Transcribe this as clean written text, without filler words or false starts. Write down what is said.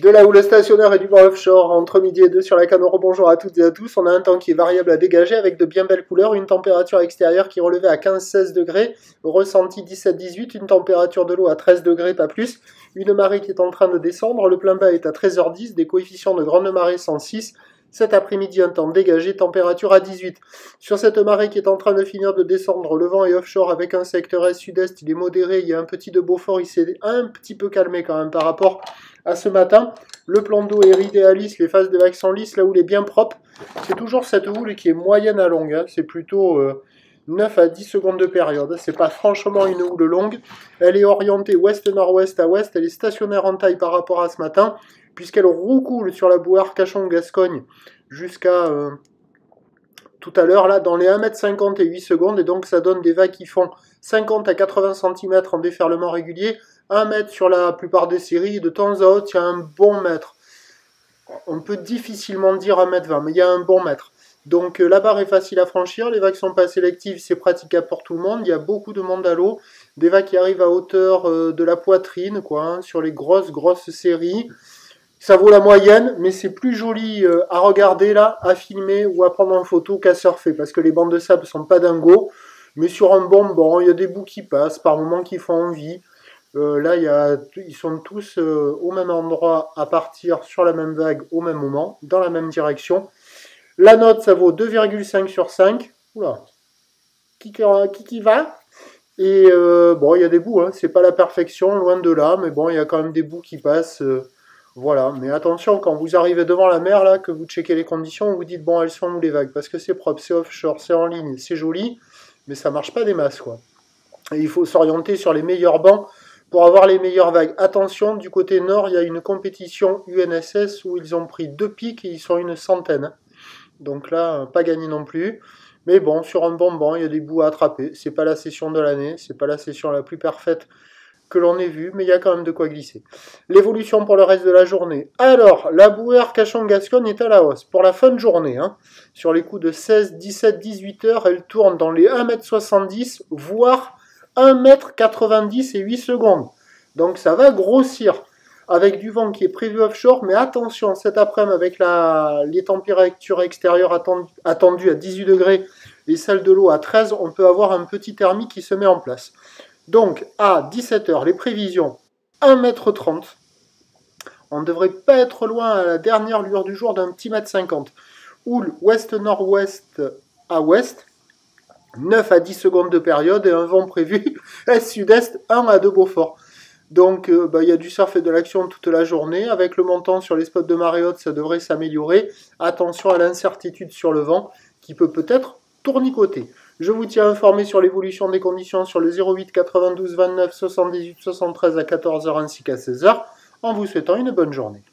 De la houle stationnaire et du vent offshore entre midi et 2 sur la Canoro. Bonjour à toutes et à tous. On a un temps qui est variable à dégager avec de bien belles couleurs. Une température extérieure qui relevait à 15-16 degrés. Ressenti 17-18. Une température de l'eau à 13 degrés, pas plus. Une marée qui est en train de descendre. Le plein bas est à 13h10. Des coefficients de grande marée 106. Cet après-midi, un temps dégagé, température à 18. Sur cette marée qui est en train de finir de descendre, le vent est offshore avec un secteur est-sud-est, il est modéré, il y a un petit de Beaufort, il s'est un petit peu calmé quand même par rapport à ce matin. Le plan d'eau est idéaliste, les phases de vagues sont lisses, là où il est bien propre. C'est toujours cette houle qui est moyenne à longue, hein. C'est plutôt 9 à 10 secondes de période. C'est pas franchement une houle longue. Elle est orientée ouest-nord-ouest à ouest, elle est stationnaire en taille par rapport à ce matin, puisqu'elle roucoule sur la boue Arcachon-Gascogne jusqu'à tout à l'heure, là, dans les 1,50 m et 8 secondes, et donc ça donne des vagues qui font 50 à 80 cm en déferlement régulier, 1 mètre sur la plupart des séries, de temps à autre, il y a un bon mètre. On peut difficilement dire 1,20 m, mais il y a un bon mètre. Donc la barre est facile à franchir, les vagues sont pas sélectives, c'est praticable pour tout le monde, il y a beaucoup de monde à l'eau, des vagues qui arrivent à hauteur de la poitrine, quoi, hein, sur les grosses séries. Ça vaut la moyenne, mais c'est plus joli à regarder là, à filmer ou à prendre en photo qu'à surfer, parce que les bancs de sable sont pas dingos, mais sur un bon banc, il y a des bouts qui passent, par moments qui font envie. Là, ils sont tous au même endroit, à partir sur la même vague au même moment, dans la même direction. La note, ça vaut 2,5 sur 5. Oula, qui va? Et bon, il y a des bouts, hein, c'est pas la perfection, loin de là, mais bon, il y a quand même des bouts qui passent. Voilà, mais attention, quand vous arrivez devant la mer, là, que vous checkez les conditions, vous dites, bon, elles sont où les vagues? Parce que c'est propre, c'est offshore, c'est en ligne, c'est joli, mais ça marche pas des masses, quoi. Et il faut s'orienter sur les meilleurs bancs pour avoir les meilleures vagues. Attention, du côté nord, il y a une compétition UNSS où ils ont pris 2 pics et ils sont une centaine. Donc là, pas gagné non plus. Mais bon, sur un bon banc, il y a des bouts à attraper. C'est pas la session de l'année, c'est pas la session la plus parfaite que l'on ait vu, mais il y a quand même de quoi glisser. L'évolution pour le reste de la journée. Alors, la bouée Arcachon-Gascogne est à la hausse. Pour la fin de journée, hein, sur les coups de 16, 17, 18 heures, elle tourne dans les 1,70 m, voire 1,90 m et 8 secondes. Donc ça va grossir, avec du vent qui est prévu offshore, mais attention, cet après-midi, avec les températures extérieures attendues à 18 degrés et celles de l'eau à 13, on peut avoir un petit thermique qui se met en place. Donc, à 17 h, les prévisions, 1,30 m. On ne devrait pas être loin à la dernière lueur du jour d'un petit 1,50 m. Houle ouest-nord-ouest à ouest, 9 à 10 secondes de période et un vent prévu est-sud-est 1 à 2 Beaufort. Donc, y a du surf et de l'action toute la journée. Avec le montant sur les spots de marée haute, ça devrait s'améliorer. Attention à l'incertitude sur le vent qui peut peut-être tournicoter. Je vous tiens informé sur l'évolution des conditions sur le 08 92 29 78 73 à 14 h ainsi qu'à 16 h en vous souhaitant une bonne journée.